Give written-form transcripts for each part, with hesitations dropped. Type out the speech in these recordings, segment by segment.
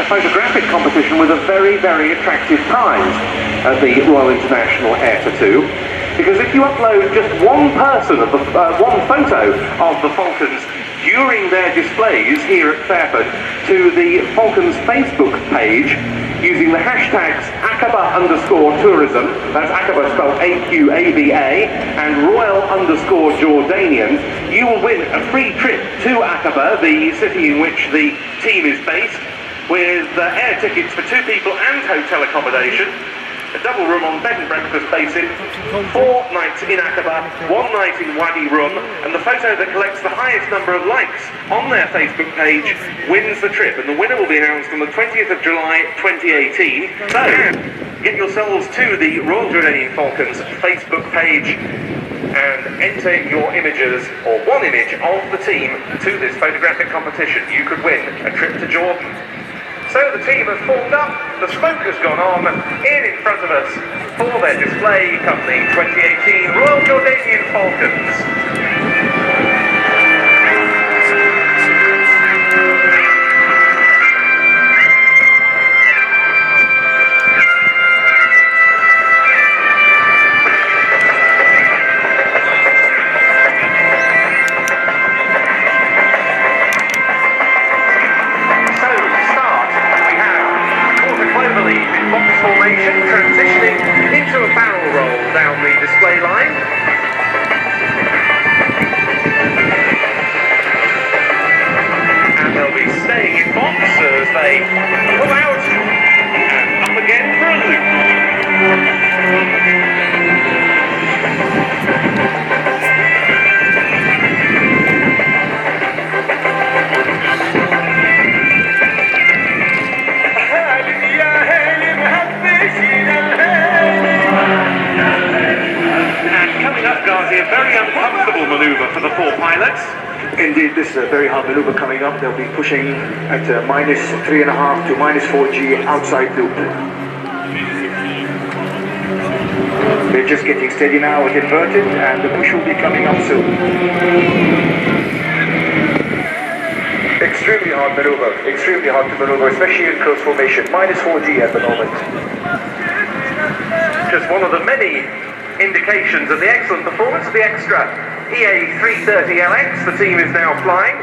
photographic competition with a very, very attractive prize at the Royal International Air for Two. Because if you upload just one photo of the Falcons during their displays here at Fairford to the Falcons Facebook page using the hashtags Aqaba_tourism, that's Aqaba spelled A-Q-A-B-A, and Royal_Jordanian, you will win a free trip to Aqaba, the city in which the team is based, with air tickets for 2 people and hotel accommodation, a double room on bed and breakfast basis, 4 nights in Aqaba, 1 night in Wadi Rum, and the photo that collects the highest number of likes on their Facebook page wins the trip, and the winner will be announced on the 20th of July 2018. So, get yourselves to the Royal Jordanian Falcons Facebook page and enter your images, or one image of the team, to this photographic competition. You could win a trip to Jordan. So the team has formed up, the smoke has gone on, in front of us for their display company 2018 Royal Jordanian Falcons. Transitioning into a barrel roll down the display line. And they'll be staying in box as they pull out and up again for a loop. A very uncomfortable manoeuvre for the 4 pilots. Indeed, this is a very hard manoeuvre coming up. They'll be pushing at -3.5 to -4G outside loop. They're just getting steady now with inverted, and the push will be coming up soon. Extremely hard to maneuver, especially in close formation. -4G at the moment. Just one of the many indications of the excellent performance of the extra EA330LX. The team is now flying.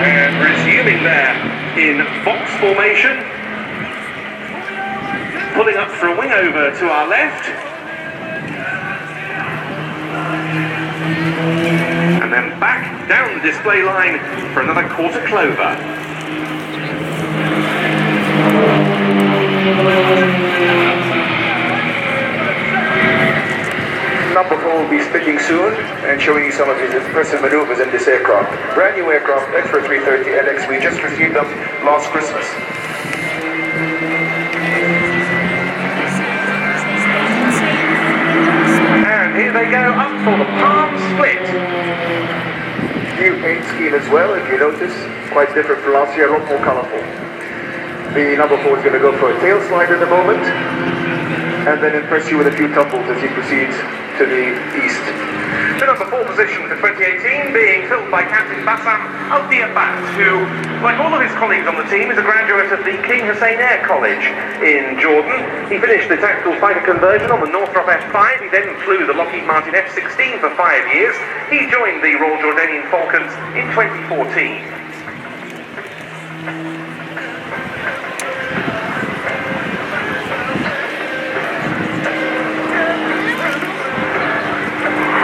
And resuming there in Fox formation. Pulling up for a wing over to our left. And then back down the display line for another quarter clover. Number 4 will be spitting soon and showing you some of his impressive maneuvers in this aircraft. Brand new aircraft, Extra 330LX. We just received them last Christmas. Here they go, up for the palm split. New paint scheme as well, if you notice. Quite different from last year, a lot more colourful. The number 4 is going to go for a tail slide in a moment, and then impress you with a few tumbles as he proceeds to the east. The number 4 position for 2018 being filled by Captain Bassam Al-Diabat, who, like all of his colleagues on the team, is a graduate of the King Hussein Air College in Jordan. He finished the tactical fighter conversion on the Northrop F-5. He then flew the Lockheed Martin F-16 for 5 years. He joined the Royal Jordanian Falcons in 2014.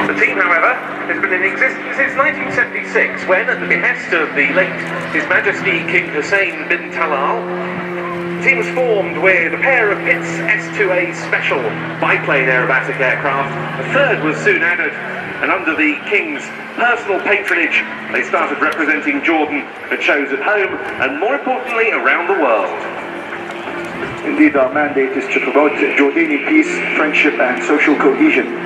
The team, however, has been in existence since 1976, when, at the behest of the late His Majesty King Hussein bin Talal, the team was formed with a pair of Pitts S-2A special biplane aerobatic aircraft. A third was soon added, and under the King's personal patronage, they started representing Jordan at shows at home, and more importantly, around the world. Indeed, our mandate is to promote Jordanian peace, friendship, and social cohesion.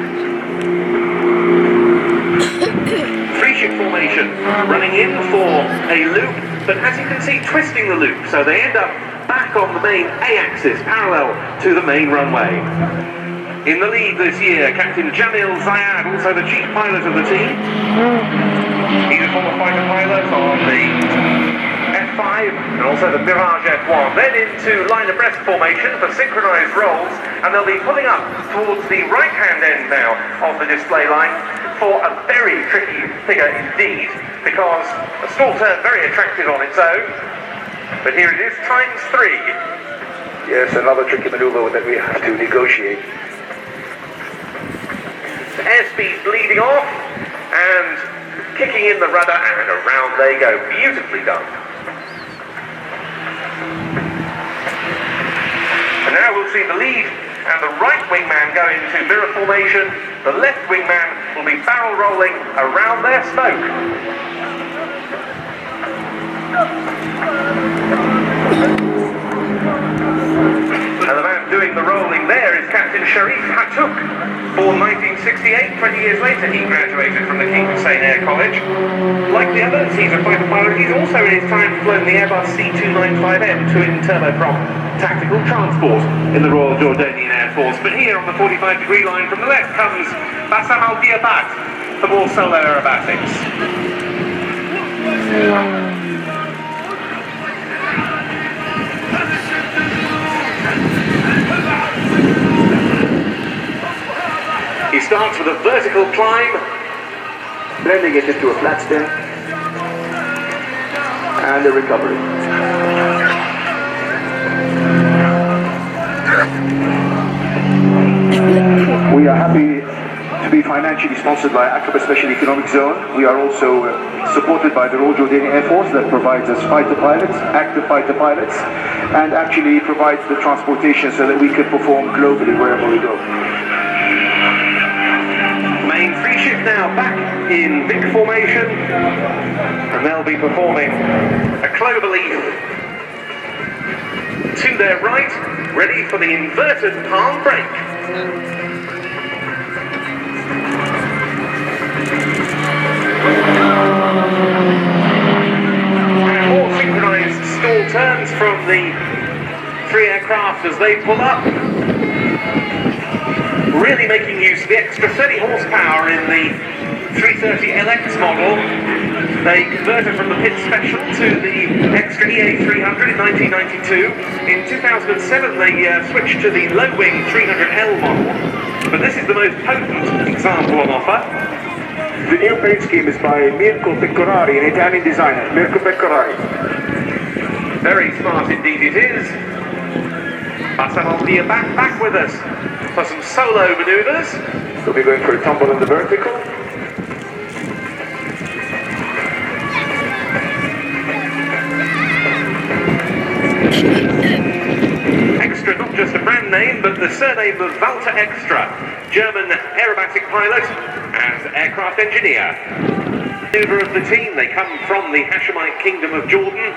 Three-ship formation, running in for a loop, but as you can see, twisting the loop, so they end up back on the main A-axis, parallel to the main runway. In the lead this year, Captain Jamil Zayad, also the chief pilot of the team. He's a former fighter pilot on the F5 and also the Mirage F1. Then into line abreast formation for synchronized rolls, and they'll be pulling up towards the right-hand end now of the display line for a very tricky figure indeed, because a small turn very attractive on its own. But here it is, ×3. Yes, another tricky maneuver that we have to negotiate. Airspeed bleeding off and kicking in the rudder, and around they go. Beautifully done. And now we'll see the lead and the right wingman go into mirror formation. The left wingman will be barrel rolling around their smoke. And the man doing the rolling there is Captain Sharif Hatouk, born 1968. 20 years later he graduated from the King Hussein Air College. Like the others, he's a fighter pilot. He's also in his time flown the Airbus C295M twin turboprop tactical transport in the Royal Jordanian Air Force. But here on the 45-degree line from the left comes Bassam Al-Diabat for more solo aerobatics. He starts with a vertical climb, Blending it into a flat spin, and a recovery. We are happy to be financially sponsored by Aqaba Special Economic Zone. We are also supported by the Royal Jordanian Air Force that provides us fighter pilots, active fighter pilots, and actually provides the transportation so that we can perform globally wherever we go. Main free shift now back in big formation, and they'll be performing a clover leaf to their right, ready for the inverted palm break. And more synchronized stall turns from the three aircraft as they pull up. Really making use of the extra 30 horsepower in the 330LX model. They converted from the Pit Special to the extra EA300 in 1992. In 2007 they switched to the low-wing 300L model. But this is the most potent example on offer. The new paint scheme is by Mirko Pecorari, an Italian designer. Mirko Pecorari. Very smart indeed it is. Bassam Al-Diabat back with us for some solo manoeuvres. We'll be going for a tumble in the vertical. Extra, not just a brand name, but the surname of Walter Extra, German aerobatic pilot and aircraft engineer. Maneuver of the team, they come from the Hashemite Kingdom of Jordan.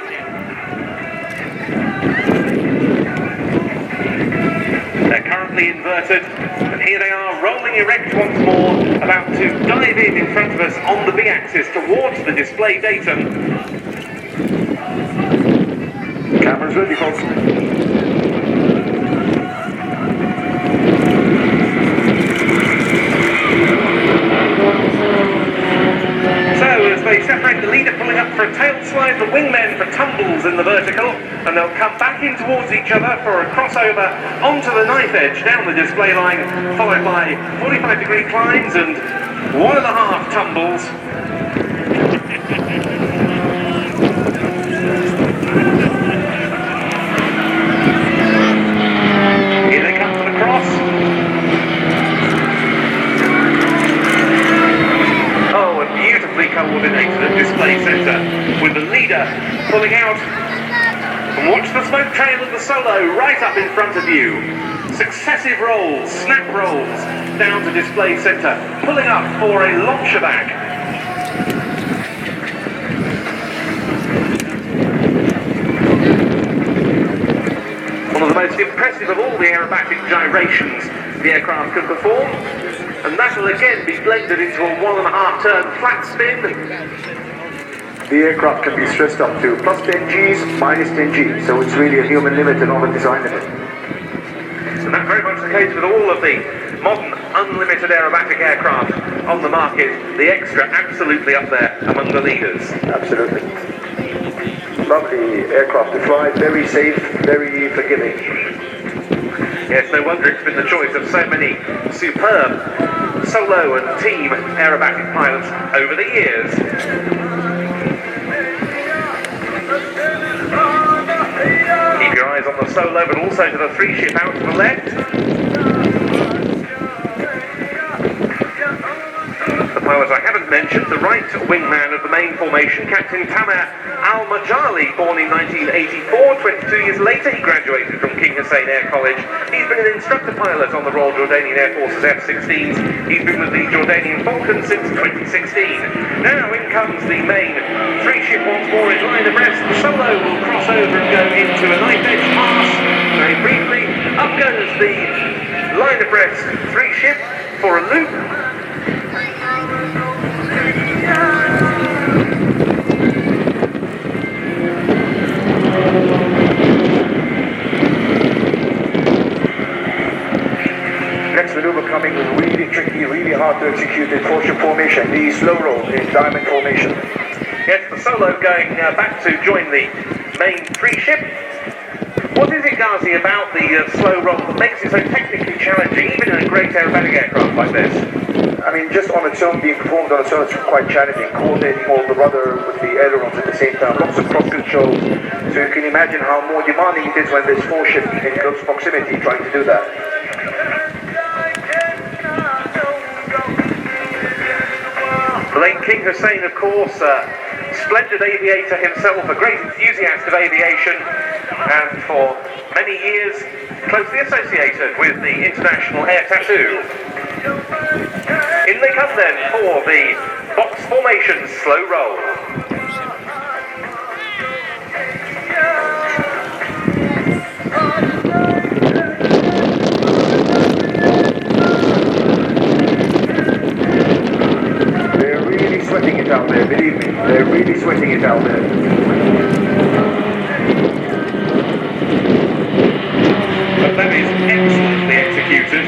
They're currently inverted, and here they are rolling erect once more, about to dive in front of us on the B-axis towards the display datum. Cameras ready, folks. So as they separate, the leader pulling up for a tail slide, the wingmen for tumbles in the vertical, and they'll come back in towards each other for a crossover onto the knife edge down the display line, followed by 45-degree climbs and 1.5 tumbles. Here they come for the cross. Oh, and beautifully coordinated at display centre, with the leader pulling out. And watch the smoke trail of the solo right up in front of you. Successive rolls, snap rolls, down to display centre, pulling up for a launcher back. One of the most impressive of all the aerobatic gyrations the aircraft can perform, and that will again be blended into a 1.5 turn flat spin. The aircraft can be stressed up to plus 10 Gs, minus 10 Gs, so it's really a human limit and not a design limit. And that's very much the case with all of the modern unlimited aerobatic aircraft on the market, the Extra absolutely up there among the leaders. Absolutely. Lovely aircraft to fly, very safe, very forgiving. Yes, no wonder it's been the choice of so many superb solo and team aerobatic pilots over the years. Keep your eyes on the solo, but also to the 3-ship out to the left. The pilot I haven't mentioned, the right wingman of the main formation, Captain Tamer Al-Majali, born in 1984. 22 years later, he graduated from King Hussein Air College. He's been an instructor pilot on the Royal Jordanian Air Force's F-16s. He's been with the Jordanian Falcons since 2016. Now in comes the main 3-ship once more in line abreast. The solo will cross over and go into a knife edge pass. Very briefly, up goes the line abreast 3-ship for a loop. Next maneuver coming really tricky, really hard to execute in 4-ship formation, the slow roll in diamond formation. Yes, the solo going back to join the main 3-ship. What is it, Ghazi, about the slow roll that makes it so technically challenging, even in a great aerobatic aircraft like this? I mean, just on its own, being performed on its own, it's quite challenging. Coordinating all the rudder with the ailerons at the same time, lots of cross control. So you can imagine how more demanding it is when there's 4-ship in close proximity trying to do that. The late King Hussein, of course, splendid aviator himself, a great enthusiast of aviation, and for many years closely associated with the International Air Tattoo. In they come then for the box formation slow roll. They're really sweating it out there, believe me. They're really sweating it out there. But that is excellently executed.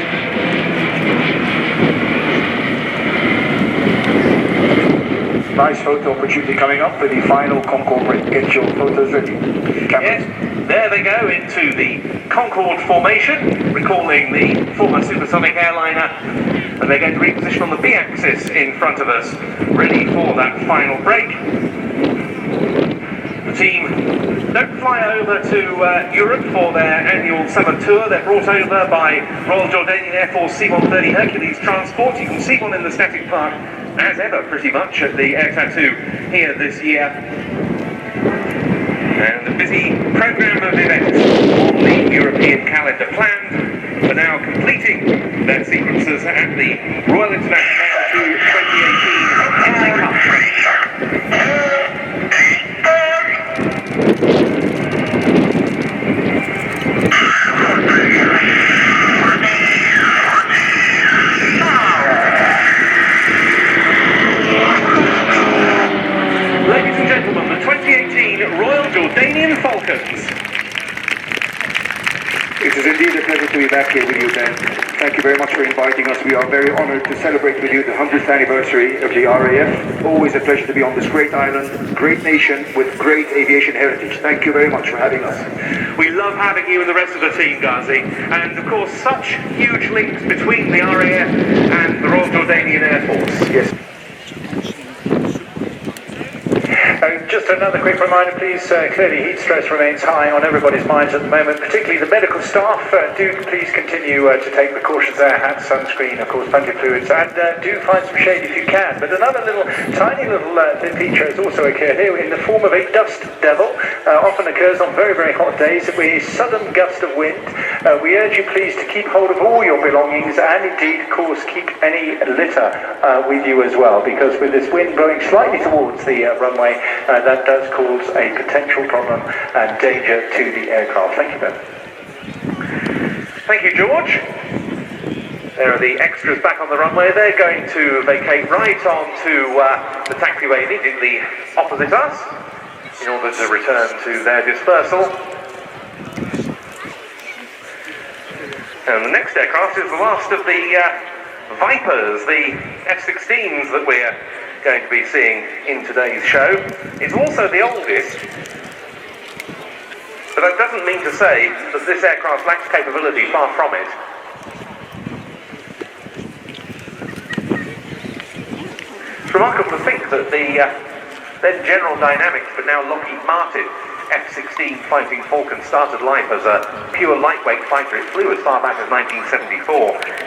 Nice photo opportunity coming up for the final Concorde break. Get your photos ready. Cameras. Yes, there they go into the Concorde formation, recalling the former supersonic airliner. And they're going to reposition on the B-axis in front of us, ready for that final break. The team don't fly over to Europe for their annual summer tour. They're brought over by Royal Jordanian Air Force C-130 Hercules transport. You can see one in the static park, as ever, pretty much, at the Air Tattoo here this year. And a busy programme of events on the European calendar planned for now completing their sequences at the Royal International Air Tattoo 2018 in the Cup. Ladies and gentlemen, the 2018 Royal Jordanian Falcons. It is indeed a pleasure to be back here with you, Ben. Thank you very much for inviting us. We are very honored to celebrate with you the 100th anniversary of the RAF. Always a pleasure to be on this great island, great nation with great aviation heritage. Thank you very much for having us. We love having you and the rest of the team, Ghazi. And of course, such huge links between the RAF and the Royal Jordanian Air Force. Yes. Just another quick reminder, please. Clearly, heat stress remains high on everybody's minds at the moment, particularly the medical staff. Do please continue to take precautions there, hats, sunscreen, of course, plenty of fluids, and do find some shade if you can. But another tiny little feature has also occurred here in the form of a dust devil. Often occurs on very, very hot days with a sudden gust of wind. We urge you, please, to keep hold of all your belongings and, indeed, of course, keep any litter with you as well, because with this wind blowing slightly towards the runway, that does cause a potential problem and danger to the aircraft. Thank you, Ben. Thank you, George. There are the extras back on the runway. They're going to vacate right onto the taxiway immediately opposite us in order to return to their dispersal. And the next aircraft is the last of the Vipers, the F-16s that we're going to be seeing in today's show. It's also the oldest, but that doesn't mean to say that this aircraft lacks capability, far from it. It's remarkable to think that the then General Dynamics, but now Lockheed Martin, F-16 Fighting Falcon started life as a pure lightweight fighter. It flew as far back as 1974.